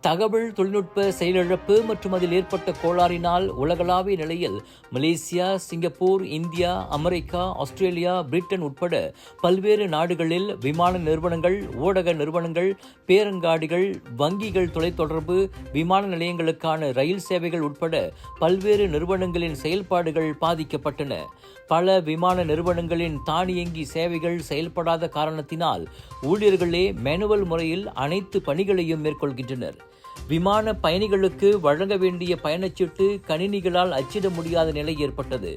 தகவல் தொழில்நுட்ப செயலிழப்பு மற்றும் அதில் ஏற்பட்ட கோளாறினால் உலகளாவிய நிலையில் Malaysia, Singapore, India, America, Australia, Britain உட்பட பல்வேறு நாடுகளில் விமான நிறுவனங்கள், ஊடக நிறுவனங்கள், பேரங்காடிகள், வங்கிகள், தொலைத்தொடர்பு, விமான நிலையங்களுக்கான ரயில் சேவைகள் உட்பட பல்வேறு நிறுவனங்களின் செயல்பாடுகள் பாதிக்கப்பட்டன. பல விமான நிறுவனங்களின் தானியங்கி சேவைகள் செயல்படாத காரணத்தினால் ஊழியர்களே மேனுவல் முறையில் அனைத்து பணிகளையும் மேற்கொள்கின்றனர். விமான பயணிகளுக்கு வழங்க வேண்டிய பயணச்சீட்டு கணினிகளால் அச்சிட முடியாத நிலை ஏற்பட்டது.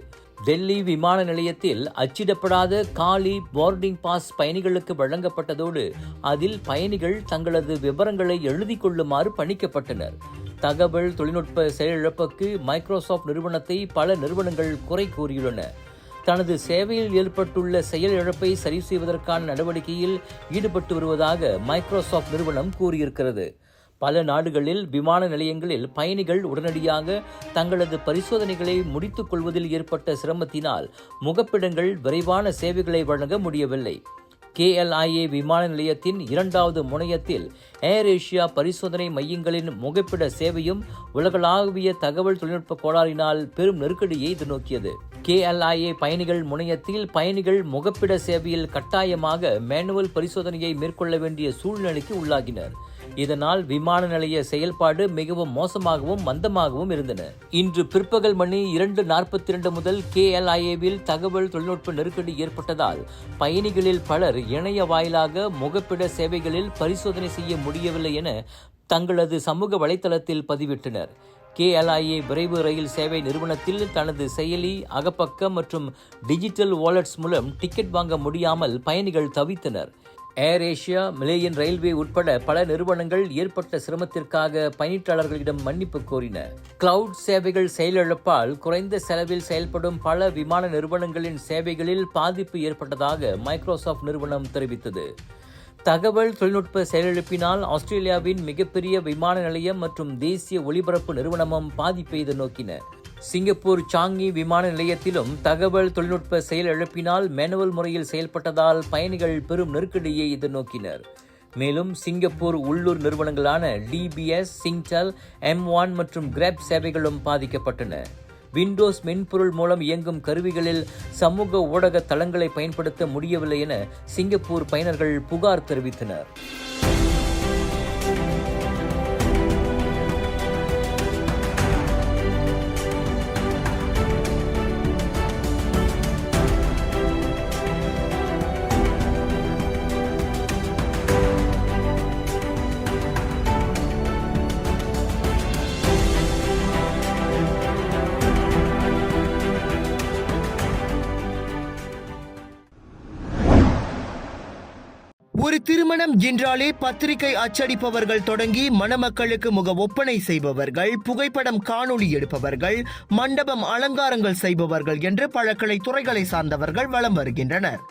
டெல்லி விமான நிலையத்தில் அச்சிடப்படாத காலி போர்டிங் பாஸ் பயணிகளுக்கு வழங்கப்பட்டதோடு அதில் பயணிகள் தங்களது விவரங்களை எழுதிக் கொள்ளுமாறு பணிக்கப்பட்டனர். தகவல் தொழில்நுட்ப செயலிழப்புக்கு மைக்ரோசாப்ட் நிறுவனத்தை பல நிறுவனங்கள் குறை கூறியுள்ளன. தனது சேவையில் ஏற்பட்டுள்ள செயல் இழப்பை சரி செய்வதற்கான நடவடிக்கையில் ஈடுபட்டு வருவதாக மைக்ரோசாப்ட் நிறுவனம் கூறியிருக்கிறது. பல நாடுகளில் விமான நிலையங்களில் பயணிகள் உடனடியாக தங்களது பரிசோதனைகளை முடித்துக் கொள்வதில் ஏற்பட்ட சிரமத்தினால் முகப்பிடங்கள் விரைவான சேவைகளை வழங்க முடியவில்லை. KLIA விமான நிலையத்தின் 2வது முனையத்தில் ஏர் ஏஷியா பரிசோதனை மையங்களின் முகப்பிட சேவையும் உலகளாவிய தகவல் தொழில்நுட்ப கோளாறினால் பெரும் நெருக்கடியை எதிர்நோக்கியது. KLIA பயணிகள் முனையத்தில் பயணிகள் முகப்பிட சேவையில் கட்டாயமாக மேனுவல் பரிசோதனையை மேற்கொள்ள வேண்டிய சூழ்நிலைக்கு உள்ளாகினர். இதனால் விமான நிலைய செயல்பாடு மிகவும் மோசமாகவும் மந்தமாகவும் இருந்தன. இன்று பிற்பகல் மணி 2:42 முதல் KLIAவில் தகவல் தொழில்நுட்ப நெருக்கடி ஏற்பட்டதால் பயணிகளில் பலர் இணைய வாயிலாக முகப்பிட சேவைகளில் பரிசோதனை செய்ய முடியவில்லை என தங்களது சமூக வலைதளத்தில் பதிவிட்டனர். KLIA விரைவு ரயில் சேவை நிறுவனத்தில் தனது செயலி, அகப்பக்கம் மற்றும் டிஜிட்டல் வாலெட்ஸ் மூலம் டிக்கெட் வாங்க முடியாமல் பயணிகள் தவித்தனர். ஏர் ஏஷியா, மலேசியன் ரயில்வே உட்பட பல நிறுவனங்கள் ஏற்பட்ட சிரமத்திற்காக பயணிட்டாளர்களிடம் மன்னிப்பு கோரின. கிளவுட் சேவைகள் செயலிழப்பால் குறைந்த செலவில் செயல்படும் பல விமான நிறுவனங்களின் சேவைகளில் பாதிப்பு ஏற்பட்டதாக மைக்ரோசாப்ட் நிறுவனம் தெரிவித்தது. தகவல் தொழில்நுட்ப செயலிழப்பினால் ஆஸ்திரேலியாவின் மிகப்பெரிய விமான நிலையம் மற்றும் தேசிய ஒலிபரப்பு நிறுவனமும் பாதிப்பை எதிர்நோக்கின. சிங்கப்பூர் சாங்கி விமான நிலையத்திலும் தகவல் தொழில்நுட்ப செயலிழப்பினால் மேனுவல் முறையில் செயல்பட்டதால் பயணிகள் பெரும் நெருக்கடியை எதிர்நோக்கினர். மேலும் சிங்கப்பூர் உள்ளூர் நிறுவனங்களான DBS, சிங்டெல், M1 மற்றும் கிராப் சேவைகளும் பாதிக்கப்பட்டன. விண்டோஸ் மென்பொருள் மூலம் இயங்கும் கருவிகளில் சமூக ஊடக தளங்களை பயன்படுத்த முடியவில்லை என சிங்கப்பூர் பயனர்கள் புகார் தெரிவித்தனர். ஒரு திருமணம் என்றாலே பத்திரிகை அச்சடிப்பவர்கள் தொடங்கி மணமக்களுக்கு முக ஒப்பனை செய்பவர்கள், புகைப்படம் காணொளி எடுப்பவர்கள், மண்டபம் அலங்காரங்கள் செய்பவர்கள் என்று பல துறைகளை சார்ந்தவர்கள் வலம் வருகின்றனர்.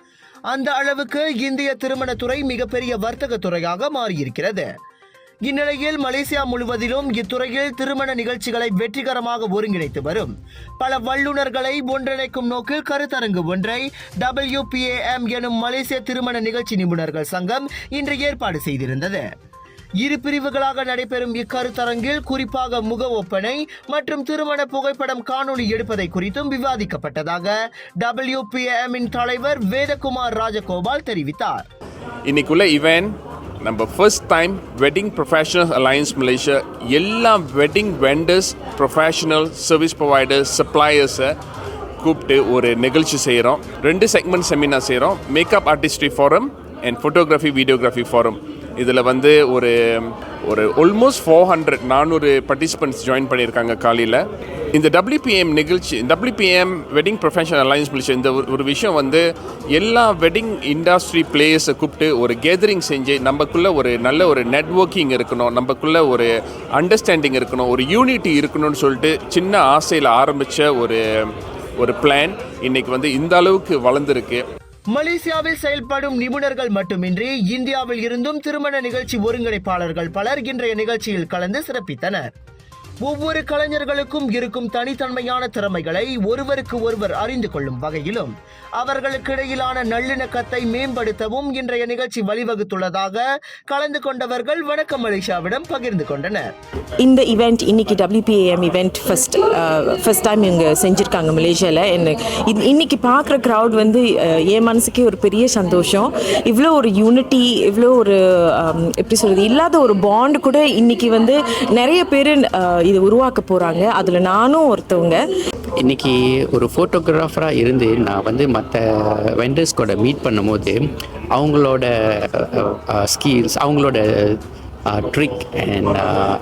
அந்த அளவுக்கு இந்திய திருமணத்துறை மிகப்பெரிய வர்த்தக துறையாக மாறியிருக்கிறது. இந்நிலையில் மலேசியா முழுவதிலும் இத்துறையில் திருமண நிகழ்ச்சிகளை வெற்றிகரமாக ஒருங்கிணைத்து வரும் பல வல்லுநர்களை ஒன்றிணைக்கும் நோக்கில் கருத்தரங்கு ஒன்றை WPAM எனும் மலேசிய திருமண நிகழ்ச்சி நிபுணர்கள் சங்கம் இன்று ஏற்பாடு செய்திருந்தது. இரு பிரிவுகளாக நடைபெறும் இக்கருத்தரங்கில் குறிப்பாக முக ஒப்பனை மற்றும் திருமண புகைப்படம் காணொளி எடுப்பதை குறித்தும் விவாதிக்கப்பட்டதாக WPAM தலைவர் வேதகுமார் ராஜகோபால் தெரிவித்தார். இன்னைக்குள்ள இவென்ட் நம்ம first time wedding professional alliance Malaysia எல்லா wedding vendors, professional service providers, சப்ளையர்ஸை கூப்பிட்டு ஒரு நிகழ்ச்சி செய்கிறோம். 2 செக்மெண்ட் செமினார் செய்கிறோம். Makeup artistry forum and photography videography forum. இதில் வந்து ஒரு ஆல்மோஸ்ட் 400 பார்ட்டிசிபெண்ட்ஸ் ஜாயின் பண்ணியிருக்காங்க காலையில். இந்த WPAM நிகழ்ச்சி, WPAM wedding professional alliance Malaysia, இந்த ஒரு விஷயம் வந்து எல்லா வெட்டிங் இண்டஸ்ட்ரி பிளேயர்ஸை கூப்பிட்டு ஒரு கேதரிங் செஞ்சு நமக்குள்ளே ஒரு நல்ல ஒரு நெட்வொர்க்கிங் இருக்கணும், நமக்குள்ளே ஒரு அண்டர்ஸ்டாண்டிங் இருக்கணும், ஒரு யூனிட்டி இருக்கணும்னு சொல்லிட்டு சின்ன ஆசையில் ஆரம்பித்த ஒரு பிளான் இன்னைக்கு வந்து இந்த அளவுக்கு வளர்ந்துருக்கு. மலேசியாவில் செயல்படும் நிபுணர்கள் மட்டுமின்றி இந்தியாவில் இருந்தும் திருமண நிகழ்ச்சி ஒருங்கிணைப்பாளர்கள் பலர் இன்றைய நிகழ்ச்சியில் கலந்து சிறப்பித்தனர். ஒவ்வொரு கலைஞர்களுக்கும் இருக்கும் தனித்தன்மையான திறமைகளை ஒருவருக்கு ஒருவர் அறிந்து கொள்ளும் வகையிலும் அவர்களுக்கு இடையிலான நல்லிணக்கத்தை மேம்படுத்தவும் இன்றைய நிகழ்ச்சி வழிவகுத்துள்ளதாக கலந்து கொண்டவர்கள் வணக்கம் மலேசியாவிடம் பகிர்ந்து கொண்டனர். இந்த ஈவெண்ட் இன்னைக்கு WPAM ஈவெண்ட் ஃபர்ஸ்ட் டைம் இவங்க செஞ்சுருக்காங்க மலேசியாவில். இன்னைக்கு பார்க்குற க்ரௌட் வந்து என் மனசுக்கே ஒரு பெரிய சந்தோஷம். இவ்வளோ ஒரு யூனிட்டி, இவ்வளோ ஒரு எப்படி சொல்கிறது, இல்லாத ஒரு பாண்ட் கூட இன்னைக்கு வந்து நிறைய பேர் இது உருவாக்க போகிறாங்க. அதில் நானும் ஒருத்தவங்க. இன்றைக்கி ஒரு ஃபோட்டோகிராஃபராக இருந்து நான் வந்து மற்ற வெண்டர்ஸ் கூட மீட் பண்ணும்போது அவங்களோட ஸ்கில்ஸ், அவங்களோட ட்ரிக் அண்ட்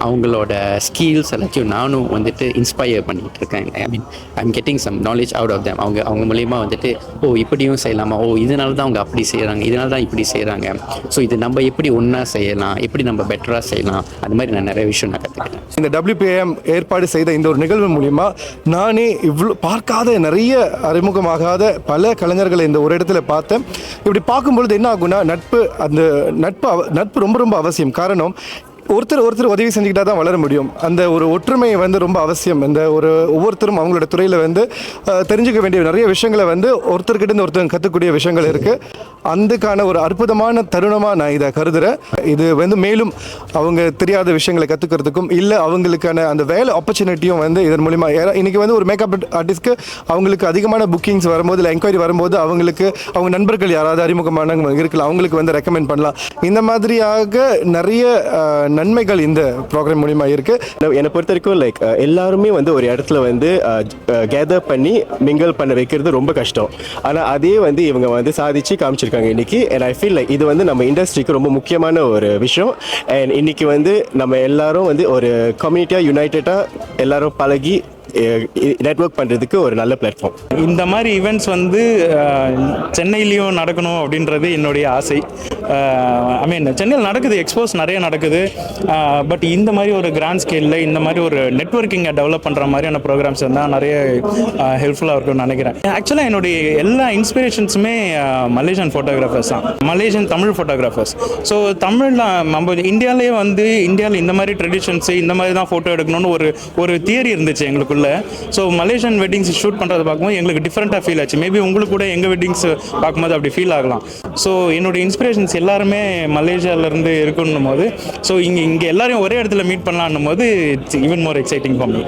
அவங்களோட ஸ்கில்ஸ் எல்லாத்தையும் நானும் வந்துட்டு இன்ஸ்பயர் பண்ணிகிட்டு இருக்கேன். I'm getting some knowledge out of them. அவங்க மூலிமா வந்துட்டு இப்படியும் செய்யலாமா, இதனால தான் அவங்க அப்படி செய்கிறாங்க, இதனால தான் இப்படி செய்கிறாங்க, ஸோ இது நம்ம எப்படி ஒன்றா செய்யலாம், எப்படி நம்ம பெட்டராக செய்யலாம், அந்த மாதிரி நான் நிறைய விஷயம் நான் கற்றுக்கிட்டேன். இந்த WPAM ஏற்பாடு செய்த இந்த ஒரு நிகழ்வு மூலிமா நானே இவ்வளோ பார்க்காத, நிறைய அறிமுகமாகாத பல கலைஞர்களை இந்த ஒரு இடத்துல பார்த்தேன். இப்படி பார்க்கும்பொழுது என்ன ஆகும்னா, நட்பு ரொம்ப ரொம்ப அவசியம். காரணம், ஒருத்தர் உதவி செஞ்சுக்கிட்டா தான் வளர முடியும். அந்த ஒரு ஒற்றுமை வந்து ரொம்ப அவசியம். இந்த ஒவ்வொருத்தரும் அவங்களோட துறையில் வந்து தெரிஞ்சுக்க வேண்டிய நிறைய விஷயங்களை வந்து ஒருத்தர்கிட்ட இருந்து ஒருத்தர் கற்றுக்கூடிய விஷயங்கள் இருக்குது. அதுக்கான ஒரு அற்புதமான தருணமாக நான் இதை கருதுகிறேன். இது வந்து மேலும் அவங்க தெரியாத விஷயங்களை கற்றுக்கிறதுக்கும் இல்லை அவங்களுக்கான அந்த வேலை ஆப்பர்ச்சுனிட்டியும் வந்து இதன் மூலிமா, இன்றைக்கி வந்து ஒரு மேக்கப் ஆர்டிஸ்ட்க்கு அவங்களுக்கு அதிகமான புக்கிங்ஸ் வரும்போது இல்லை என்கொயரி வரும்போது அவங்களுக்கு அவங்க நண்பர்கள் யாராவது அறிமுகமான இருக்கலாம், அவங்களுக்கு வந்து ரெக்கமெண்ட் பண்ணலாம். இந்த மாதிரியாக நிறைய நன்மைகள் இந்த ப்ரோக்ராம் மூலிமா இருக்கு. என்னை பொறுத்த வரைக்கும் எல்லாருமே வந்து ஒரு இடத்துல வந்து கேதர் பண்ணி மிங்கிள் பண்ண வைக்கிறது ரொம்ப கஷ்டம். ஆனால் அதே வந்து இவங்க வந்து சாதிச்சு காமிச்சிருக்காங்க இன்னைக்கு. அண்ட் ஐ ஃபீல் இது வந்து நம்ம இண்டஸ்ட்ரிக்கு ரொம்ப முக்கியமான ஒரு விஷயம். அண்ட் இன்னைக்கு வந்து நம்ம எல்லாரும் வந்து ஒரு கம்யூனிட்டியாக யுனைடெடாக எல்லாரும் பழகி நெட்வொர்க் பண்ணுறதுக்கு ஒரு நல்ல பிளாட்ஃபார்ம். இந்த மாதிரி ஈவெண்ட்ஸ் வந்து சென்னையிலையும் நடக்கணும் அப்படின்றது என்னுடைய ஆசை. சென்னையில் நடக்குது, எக்ஸ்போஸ் நிறைய நடக்குது. பட் இந்த மாதிரி ஒரு கிராண்ட் ஸ்கேலில் இந்த மாதிரி ஒரு நெட்வொர்க்கிங்கை டெவலப் பண்ணுற மாதிரியான ப்ரோக்ராம்ஸ் இருந்தால் நிறைய ஹெல்ப்ஃபுல்லாக இருக்கும்னு நினைக்கிறேன். ஆக்சுவலாக என்னுடைய எல்லா இன்ஸ்பிரேஷன்ஸுமே மலேசியன் ஃபோட்டோகிராஃபர்ஸ் தான், மலேசியன் தமிழ் ஃபோட்டோகிராஃபர்ஸ். ஸோ தமிழில் நம்ம இந்தியாவில் இந்த மாதிரி ட்ரெடிஷன்ஸு, இந்த மாதிரி தான் ஃபோட்டோ எடுக்கணும்னு ஒரு தியரி இருந்துச்சு எங்களுக்குள்ள. ஸோ மலேசியன் வெட்டிங்ஸ் ஷூட் பண்ணுறது பார்க்கும்போது எங்களுக்கு டிஃப்ரெண்ட்டாக ஃபீல் ஆச்சு. மேபி உங்களுக்கு கூட எங்கள் வெட்டிங்ஸ் பார்க்கும்போது அப்படி ஃபீல் ஆகலாம். ஸோ என்னோட இன்ஸ்பிரேஷன்ஸ் எல்லாருமே மலேசியாவிலேருந்து இருக்குன்னும் போது, ஸோ இங்கே எல்லாரையும் ஒரே இடத்துல மீட் பண்ணலான்னும் போது it's even more exciting for me.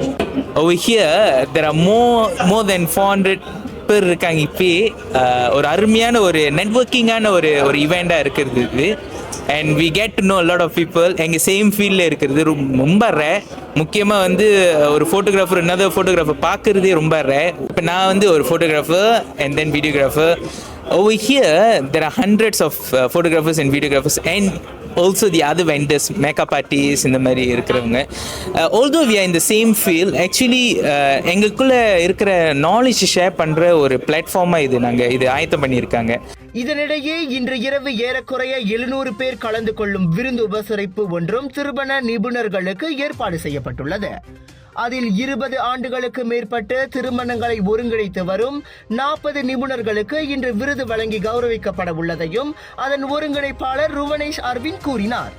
Over here there are more than 400 பேர் இருக்காங்க. இப்போ ஒரு அருமையான ஒரு நெட்வொர்க்கிங்கான ஒரு ஈவெண்ட்டாக இருக்கிறது இது. And we get to know lot of people. எங்கள் சேம் ஃபீல்டில் இருக்கிறது ரொம்ப ரேர். முக்கியமாக வந்து ஒரு ஃபோட்டோகிராஃபர் இன்னொரு ஃபோட்டோகிராஃபர் பார்க்குறதே ரொம்ப ரேர். இப்போ நான் வந்து ஒரு photographer and then videographer. Over here there are hundreds of photographers and videographers and also the other vendors, makeup artists இந்த மாதிரி இருக்கிறவங்க. Although we are in the same field, actually எங்களுக்குள்ள இருக்கிற நாலேஜ் ஷேர் பண்ணுற ஒரு பிளாட்ஃபார்மாக இது ஆயத்தம் பண்ணியிருக்காங்க. இதனிடையே இன்று இரவு ஏறக்குறைய 700 பேர் கலந்து கொள்ளும் விருந்து உபசரிப்பு ஒன்றும் திருமண நிபுணர்களுக்கு ஏற்பாடு செய்யப்பட்டுள்ளது. அதில் 20 ஆண்டுகளுக்கு மேற்பட்ட திருமணங்களை ஒருங்கிணைத்து வரும் 40 நிபுணர்களுக்கு இன்று விருது வழங்கி கௌரவிக்கப்பட உள்ளதையும் அதன் ஒருங்கிணைப்பாளர் ருவனேஷ் அரவிந்த் கூறினார்.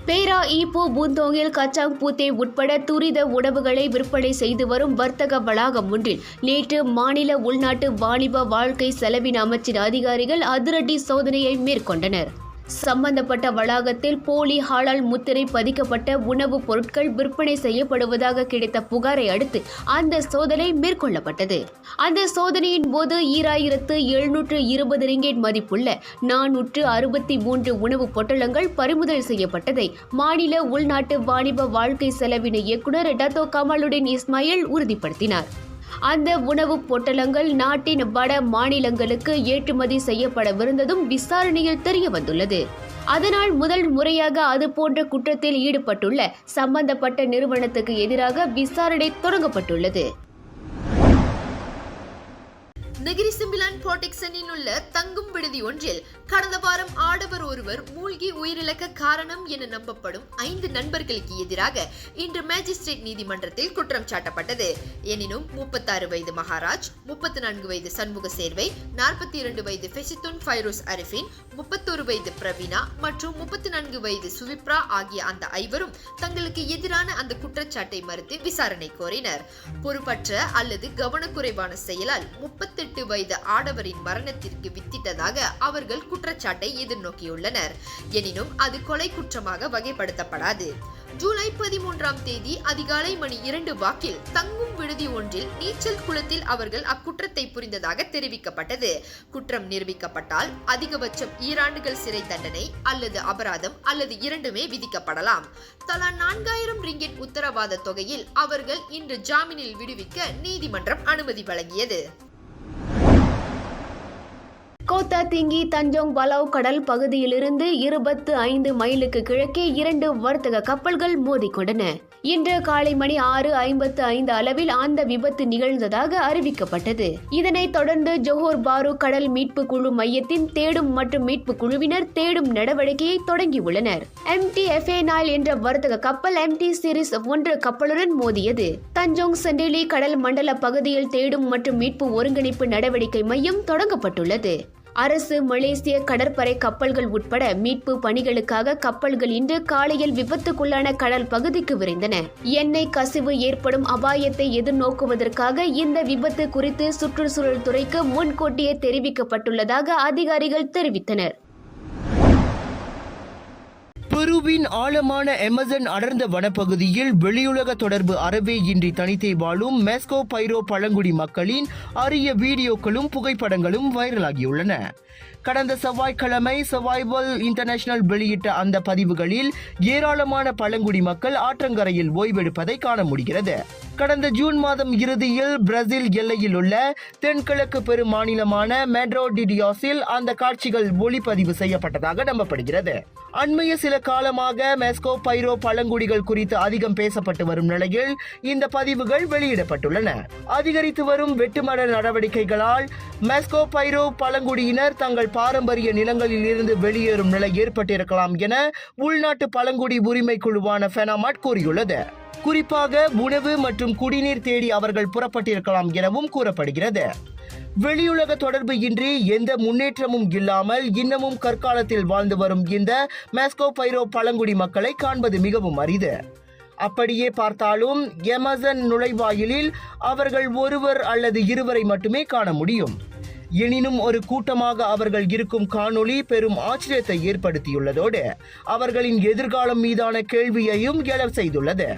பேரா ஈப்போ பூந்தோங்கில் கச்சாங் பூத்தே உட்பட துரித உணவுகளை விற்பனை செய்து வரும் வர்த்தக வளாகம் ஒன்றில் நேற்று மாநில உள்நாட்டு வாணிப வாழ்க்கை செலவின அமைச்சின் அதிகாரிகள் அதிரடி சோதனையை மேற்கொண்டனர். சம்பந்தப்பட்ட வளாகத்தில் போலி ஹலால் முத்திரை பதிக்கப்பட்ட உணவுப் பொருட்கள் விற்பனை செய்யப்படுவதாக கிடைத்த புகாரை அடுத்து அந்த சோதனை மேற்கொள்ளப்பட்டது. அந்த சோதனையின் போது 2720 ரிங்கெட் மதிப்புள்ள 463 உணவுப் பொட்டலங்கள் பறிமுதல் செய்யப்பட்டதை மாநில உள்நாட்டு வாணிப வாழ்க்கை செலவின இயக்குநர் டத்தோ கமாலுடன் இஸ்மாயில் உறுதிப்படுத்தினார். அந்த உணவுப் பொட்டலங்கள் நாட்டின் வட மாநிலங்களுக்கு ஏற்றுமதி செய்யப்படவிருந்ததும் விசாரணையில் தெரிய வந்துள்ளது. அதனால் முதல் முறையாக அதுபோன்ற குற்றத்தில் ஈடுபட்டுள்ள சம்பந்தப்பட்ட நிறுவனத்துக்கு எதிராக விசாரணை தொடங்கப்பட்டுள்ளது. நெகிரி சிம்பிளான் புரோடெக்ஷனில் உள்ள தங்கும் விடுதி ஒன்றில் கடந்த வாரம் ஆடவர் ஒருவர் மூழ்கி உயிரிழக்க காரணம் என நம்பப்படும் 5 நண்பர்களுக்கு எதிராக இன்று மேஜிஸ்ட்ரேட் நீதிமன்றத்தில் குற்றம் சாட்டப்பட்டது. எனினும் 36 வயது மகாராஜ், 34 வயது சண்முக சேர்வை, 42 வயது ஃபெசித்துன் ஃபைரோஸ் அரிஃபின், 31 வயது பிரவீனா மற்றும் 34 வயது சுவிப்ரா ஆகிய அந்த 5வரும் தங்களுக்கு எதிரான அந்த குற்றச்சாட்டை மறுத்து விசாரணை கோரினர். பொறுப்பற்ற அல்லது கவனக்குறைவான செயலால் 38 வயது ஆடவரின் மரணத்திற்கு வித்திட்டதாக அவர்கள் குற்றச்சாட்டை எதிர்நோக்கியுள்ளனர். எனினும் அது கொலை குற்றமாக வகைப்படுத்தப்படாது. ஜூலை 13ஆம் தேதி அதிகாலை மணி 2 வாக்கில் தங்கும் விடுதி ஒன்றில் நீச்சல் குளத்தில் அவர்கள் அக்குற்றத்தை புரிந்ததாக தெரிவிக்கப்பட்டது. குற்றம் நிரூபிக்கப்பட்டால் அதிகபட்சம் 2 ஆண்டுகள் சிறை தண்டனை அல்லது அபராதம் அல்லது இரண்டுமே விதிக்கப்படலாம். தலா 4000 ரிங்கெட் உத்தரவாத தொகையில் அவர்கள் இன்று ஜாமீனில் விடுவிக்க நீதிமன்றம் அனுமதி வழங்கியது. கோத்தா திங்கி தஞ்சோங் பலாவ் கடல் பகுதியிலிருந்து 25 மைலுக்கு கிழக்கே 2 வர்த்தக கப்பல்கள் மோதிக்கொண்டன. இன்று காலை மணி 6:55 அளவில் அந்த விபத்து நிகழ்ந்ததாக அறிவிக்கப்பட்டது. இதனைத் தொடர்ந்து ஜோஹர் பாரு கடல் மீட்பு குழு மையத்தின் தேடும் மற்றும் மீட்பு குழுவினர் தேடும் நடவடிக்கையை தொடங்கியுள்ளனர். MT FA9 என்ற வர்த்தக கப்பல் MT சீரிஸ் 1 கப்பலுடன் மோதியது. தஞ்சோங் செண்டிலி கடல் மண்டல பகுதியில் தேடும் மற்றும் மீட்பு ஒருங்கிணைப்பு நடவடிக்கை மையம் தொடங்கப்பட்டுள்ளது. அரசு மலேசிய கடற்படை கப்பல்கள் உட்பட மீட்பு பணிகளுக்காக கப்பல்கள் இன்று காலையில் விபத்துக்குள்ளான கடல் பகுதிக்கு விரைந்தன. எண்ணெய் கசிவு ஏற்படும் அபாயத்தை எதிர்நோக்குவதற்காக இந்த விபத்து குறித்து சுற்றுச்சூழல் துறைக்கு முன்கூட்டியே தெரிவிக்கப்பட்டுள்ளதாக அதிகாரிகள் தெரிவித்தனர். பெருவின் ஆழமான அமேசான் அடர்ந்த வனப்பகுதியில் வெளியுலக தொடர்பு அறவே இன்றி தனித்தே வாழும் மெஸ்கோ பைரோ பழங்குடி மக்களின் அரிய வீடியோக்களும் புகைப்படங்களும் வைரலாகியுள்ளன. கடந்த செவ்வாய்க்கிழமை சர்வைவல் இன்டர்நேஷனல் வெளியிட்ட அந்த பதிவுகளில் ஏராளமான பழங்குடி மக்கள் ஆற்றங்கரையில் ஓய்வெடுப்பதை காண முடிகிறது. கடந்த ஜூன் மாதம் இறுதியில் பிரேசில் எல்லையில் உள்ள தென்கிழக்கு பெரு மாநிலமான மெட்ரோ டி டியாஸில் அந்த காட்சிகள் ஒளிப்பதிவு செய்யப்பட்டதாக நம்பப்படுகிறது. அண்மைய சில காலமாக மெஸ்கோ பைரோ பழங்குடிகள் குறித்து அதிகம் பேசப்பட்டு வரும் நிலையில் இந்த பதிவுகள் வெளியிடப்பட்டுள்ளன. அதிகரித்து வரும் வெட்டுமர நடவடிக்கைகளால் மெஸ்கோ பைரோ பழங்குடியினர் தங்கள் பாரம்பரிய நிலங்களில் இருந்து வெளியேறும் நிலை ஏற்பட்டிருக்கலாம் என உள்நாட்டு பழங்குடி உரிமை குழுவான ஃபெனாமாட் கூறியுள்ளது. குறிப்பாக உணவு மற்றும் குடிநீர் தேடி அவர்கள் புறப்பட்டிருக்கலாம் எனவும் கூறப்படுகிறது. வெளியுலக தொடர்பு இன்றி எந்த முன்னேற்றமும் இல்லாமல் இன்னமும் கற்காலத்தில் வாழ்ந்து வரும் இந்த மெஸ்கோ பைரோ பழங்குடி மக்களை காண்பது மிகவும் அரிது. அப்படியே பார்த்தாலும் அமேசான் நுழைவாயிலில் அவர்கள் ஒருவர் அல்லது இருவரை மட்டுமே காண முடியும். எனினும் ஒரு கூட்டமாக அவர்கள் இருக்கும் காணொளி பெரும் ஆச்சரியத்தை ஏற்படுத்தியுள்ளதோடு அவர்களின் எதிர்காலம் மீதான கேள்வியையும் எழ செய்துள்ளது.